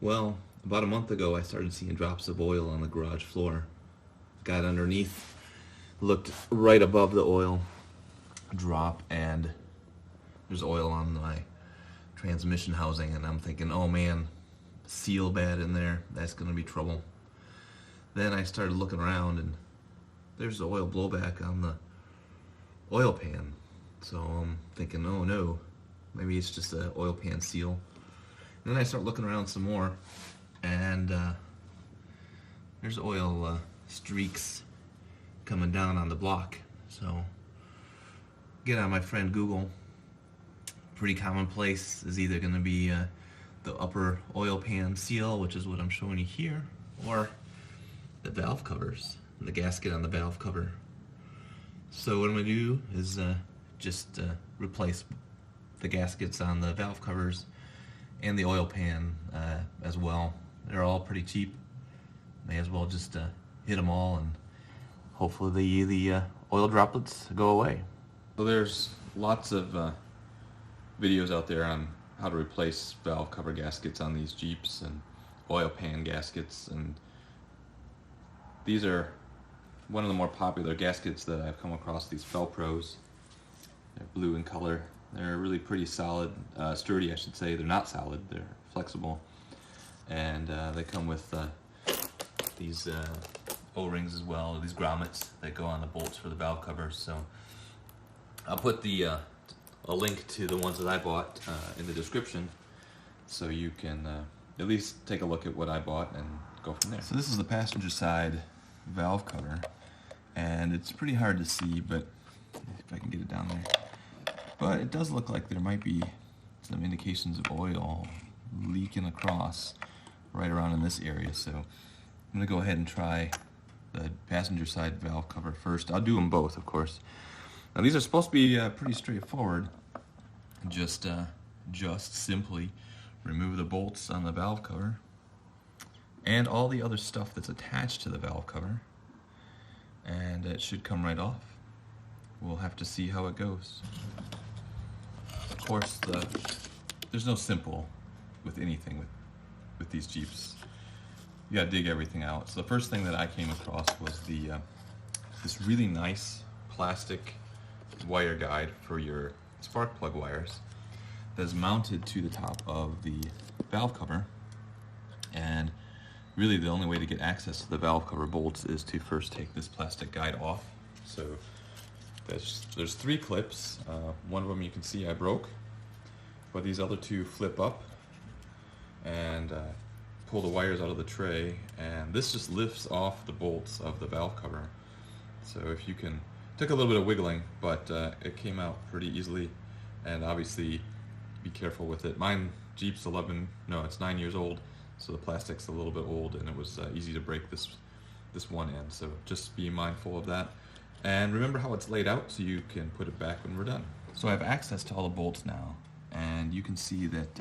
Well, about a month ago I started seeing drops of oil on the garage floor. Got underneath, looked right above the oil drop, and there's oil on my transmission housing, and I'm thinking, oh man, seal bad in there, that's gonna be trouble. Then I started looking around and there's the oil blowback on the oil pan. So I'm thinking, oh no, maybe it's just an oil pan seal. And then I start looking around some more, and there's oil streaks coming down on the block. So get on my friend Google. Pretty commonplace is either going to be the upper oil pan seal, which is what I'm showing you here, or the valve covers, the gasket on the valve cover. So what I'm going to do is just replace the gaskets on the valve covers and the oil pan as well. They're all pretty cheap. May as well just hit them all, and hopefully the oil droplets go away. So there's lots of videos out there on how to replace valve cover gaskets on these Jeeps and oil pan gaskets, and these are one of the more popular gaskets that I've come across, these Felpros. They're blue in color. They're really pretty solid, sturdy I should say. They're not solid, they're flexible. And they come with these O-rings as well, these grommets that go on the bolts for the valve covers. So I'll put a link to the ones that I bought in the description, so you can at least take a look at what I bought and go from there. So this is the passenger side valve cover, and it's pretty hard to see, but if I can get it down there. But it does look like there might be some indications of oil leaking across right around in this area. So I'm going to go ahead and try the passenger side valve cover first. I'll do them both, of course. Now these are supposed to be pretty straightforward. Just simply remove the bolts on the valve cover and all the other stuff that's attached to the valve cover, and it should come right off. We'll have to see how it goes. Of course, there's no simple with anything with these Jeeps. You gotta dig everything out. So the first thing that I came across was this really nice plastic wire guide for your spark plug wires that is mounted to the top of the valve cover. And really the only way to get access to the valve cover bolts is to first take this plastic guide off. So there's 3 clips. One of them you can see I broke, but these other 2 flip up and pull the wires out of the tray, and this just lifts off the bolts of the valve cover. So if you can, took a little bit of wiggling, but it came out pretty easily. And obviously be careful with it. Mine Jeep's 9 years old, so the plastic's a little bit old, and it was easy to break this one end. So just be mindful of that. And remember how it's laid out so you can put it back when we're done. So I have access to all the bolts now, and you can see that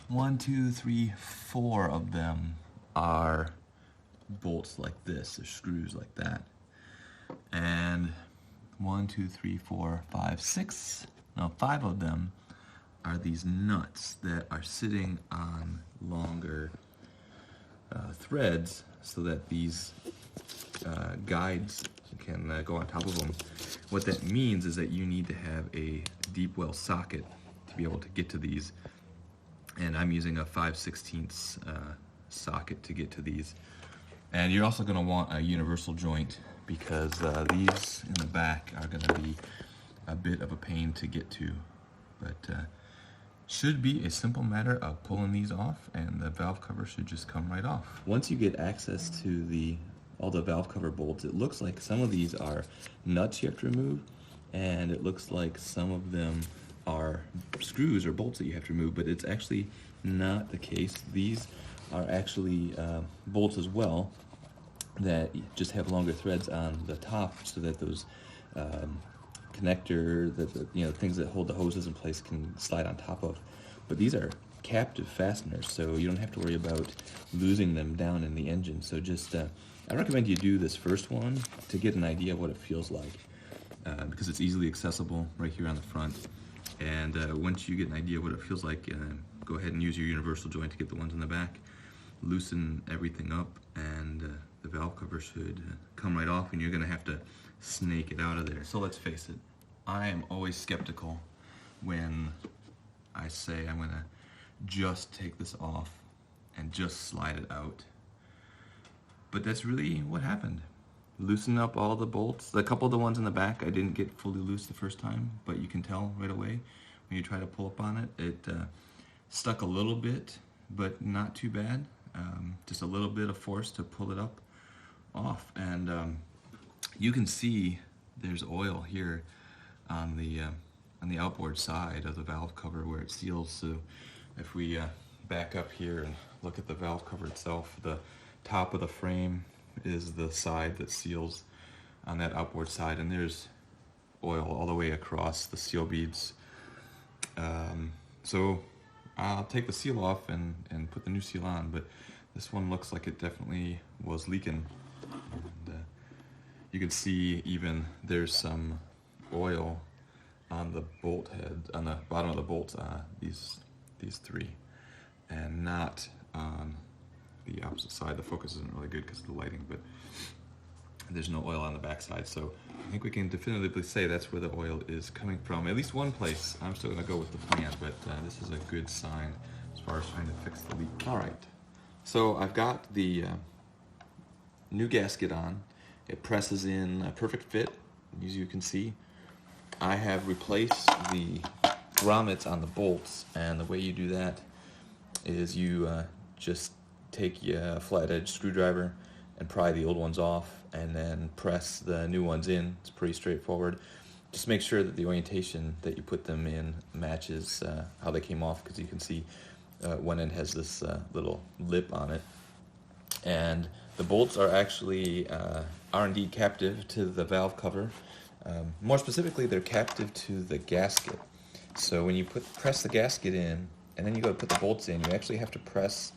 1, 2, 3, 4 of them are bolts like this, or screws like that. And 1, 2, 3, 4, 5, 6, no, 5 of them are these nuts that are sitting on longer threads so that these guides can go on top of them. What that means is that you need to have a deep well socket to be able to get to these, and I'm using a 5/16 socket to get to these. And you're also going to want a universal joint, because these in the back are going to be a bit of a pain to get to, but should be a simple matter of pulling these off, and the valve cover should just come right off. Once you get access to all the valve cover bolts, it looks like some of these are nuts you have to remove, and it looks like some of them are screws or bolts that you have to remove, but it's actually not the case. These are actually bolts as well that just have longer threads on the top, so that those connector, things that hold the hoses in place can slide on top of. But these are captive fasteners, so you don't have to worry about losing them down in the engine. So just I recommend you do this first one to get an idea of what it feels like, because it's easily accessible right here on the front. And once you get an idea of what it feels like, go ahead and use your universal joint to get the ones in the back. Loosen everything up, and the valve cover should come right off, and you're gonna have to snake it out of there. So let's face it, I am always skeptical when I say I'm gonna just take this off and just slide it out. But that's really what happened. Loosen up all the bolts. A couple of the ones in the back I didn't get fully loose the first time, but you can tell right away when you try to pull up on it. It stuck a little bit, but not too bad. Just a little bit of force to pull it up off, and you can see there's oil here on the outboard side of the valve cover where it seals. So if we back up here and look at the valve cover itself, the top of the frame is the side that seals on that outboard side, and there's oil all the way across the seal beads. So I'll take the seal off and put the new seal on, but this one looks like it definitely was leaking. And, you can see even there's some oil on the bolt head, on the bottom of the bolts, these three, and not on the opposite side. The focus isn't really good because of the lighting, but there's no oil on the back side. So I think we can definitively say that's where the oil is coming from. At least one place. I'm still gonna go with the plan, but this is a good sign as far as trying to fix the leak. All right, so I've got the new gasket on. It presses in a perfect fit, as you can see. I have replaced the grommets on the bolts, and the way you do that is you just take a flat edge screwdriver and pry the old ones off, and then press the new ones in. It's pretty straightforward. Just make sure that the orientation that you put them in matches how they came off, because you can see one end has this little lip on it. And the bolts are actually are indeed captive to the valve cover. More specifically, they're captive to the gasket. So when you press the gasket in, and then you go to put the bolts in, you actually have to press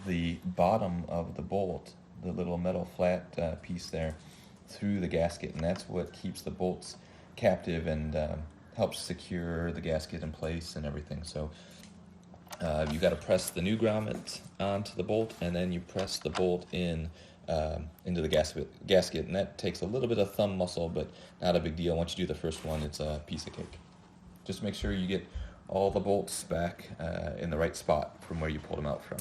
the bottom of the bolt, the little metal flat piece there, through the gasket, and that's what keeps the bolts captive and helps secure the gasket in place and everything. So you got to press the new grommet onto the bolt, and then you press the bolt in into the gasket, and that takes a little bit of thumb muscle, but not a big deal. Once you do the first one, it's a piece of cake. Just make sure you get all the bolts back in the right spot from where you pulled them out from.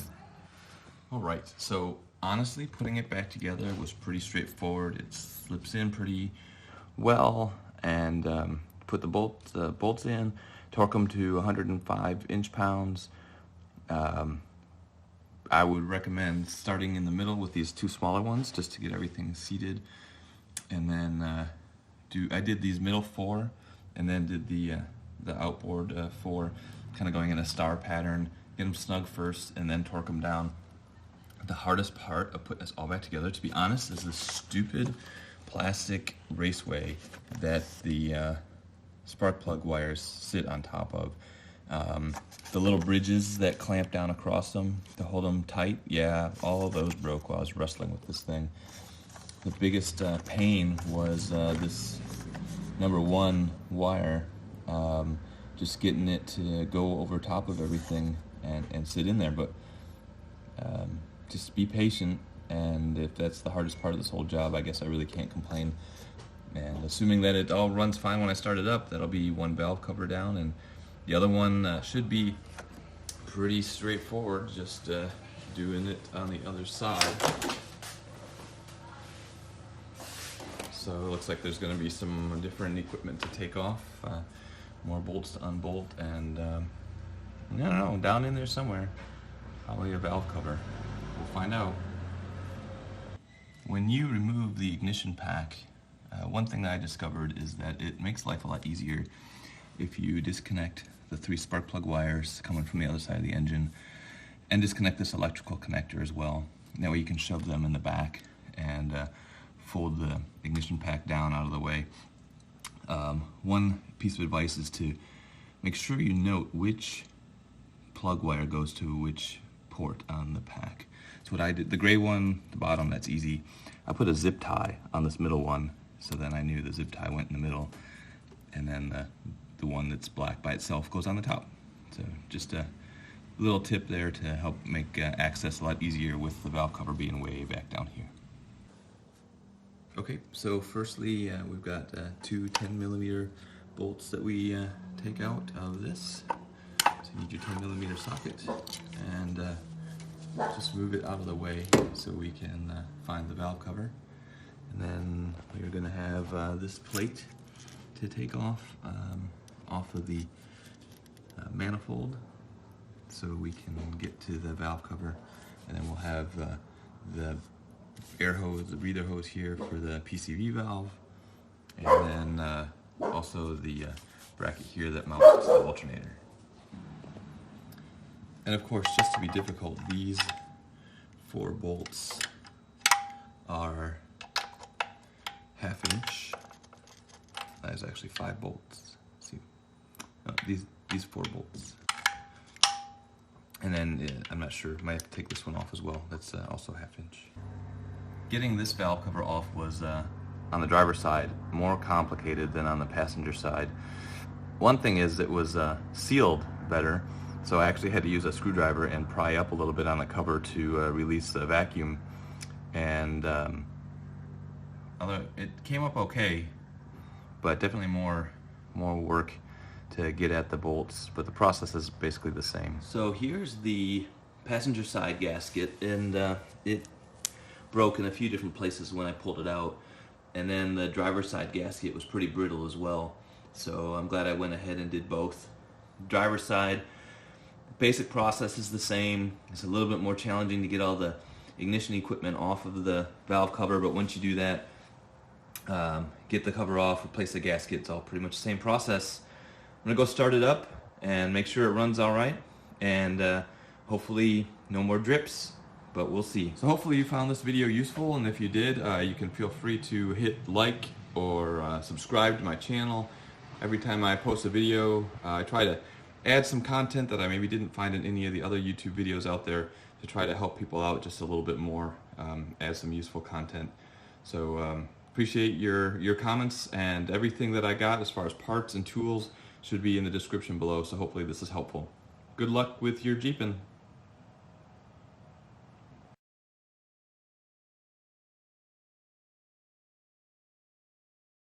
All right, so honestly, putting it back together was pretty straightforward. It slips in pretty well, and put the bolts in, torque them to 105 inch-pounds. I would recommend starting in the middle with these two smaller ones just to get everything seated, and then I did these middle four, and then did the outboard four, kind of going in a star pattern. Get them snug first, and then torque them down. The hardest part of putting this all back together, to be honest, is this stupid plastic raceway that the spark plug wires sit on top of. The little bridges that clamp down across them to hold them tight, yeah, all of those broke while I was wrestling with this thing. The biggest pain was this number one wire, just getting it to go over top of everything and sit in there. But just be patient, and if that's the hardest part of this whole job, I guess I really can't complain. And assuming that it all runs fine when I start it up, that'll be one valve cover down, and the other one should be pretty straightforward, just doing it on the other side. So it looks like there's going to be some different equipment to take off, more bolts to unbolt, and I don't know, down in there somewhere, probably a valve cover. We'll find out. When you remove the ignition pack, one thing that I discovered is that it makes life a lot easier if you disconnect the 3 spark plug wires coming from the other side of the engine, and disconnect this electrical connector as well. That way you can shove them in the back and fold the ignition pack down out of the way. One piece of advice is to make sure you note which plug wire goes to which port on the pack. That's what I did. The gray one, the bottom, that's easy. I put a zip tie on this middle one, so then I knew the zip tie went in the middle, and then the one that's black by itself goes on the top. So just Little tip there to help make access a lot easier with the valve cover being way back down here. Okay, so firstly we've got two 10mm bolts that we take out of this. So you need your 10mm socket, and just move it out of the way so we can find the valve cover. And then we're going to have this plate to take off of the manifold, so we can get to the valve cover. And then we'll have the air hose, the breather hose here for the PCV valve, and then also the bracket here that mounts the alternator. And of course, just to be difficult, these 4 bolts are 1/2 inch. That is actually 5 bolts. See, these 4 bolts. And then I'm not sure, might have to take this one off as well. That's also 1/2 inch. Getting this valve cover off was on the driver's side more complicated than on the passenger side. One thing is it was sealed better, so I actually had to use a screwdriver and pry up a little bit on the cover to release the vacuum, and although it came up okay, but definitely more work to get at the bolts, but the process is basically the same. So here's the passenger side gasket, and it broke in a few different places when I pulled it out, and then the driver's side gasket was pretty brittle as well, so I'm glad I went ahead and did both. Driver's side, basic process is the same. It's a little bit more challenging to get all the ignition equipment off of the valve cover, but once you do that, get the cover off, replace the gasket, it's all pretty much the same process. I'm gonna go start it up and make sure it runs all right, and hopefully no more drips, but we'll see. So hopefully you found this video useful, and if you did, you can feel free to hit like or subscribe to my channel. Every time I post a video, I try to add some content that I maybe didn't find in any of the other YouTube videos out there to try to help people out just a little bit more, add some useful content. So appreciate your comments, and everything that I got as far as parts and tools should be in the description below, so hopefully this is helpful. Good luck with your Jeeping.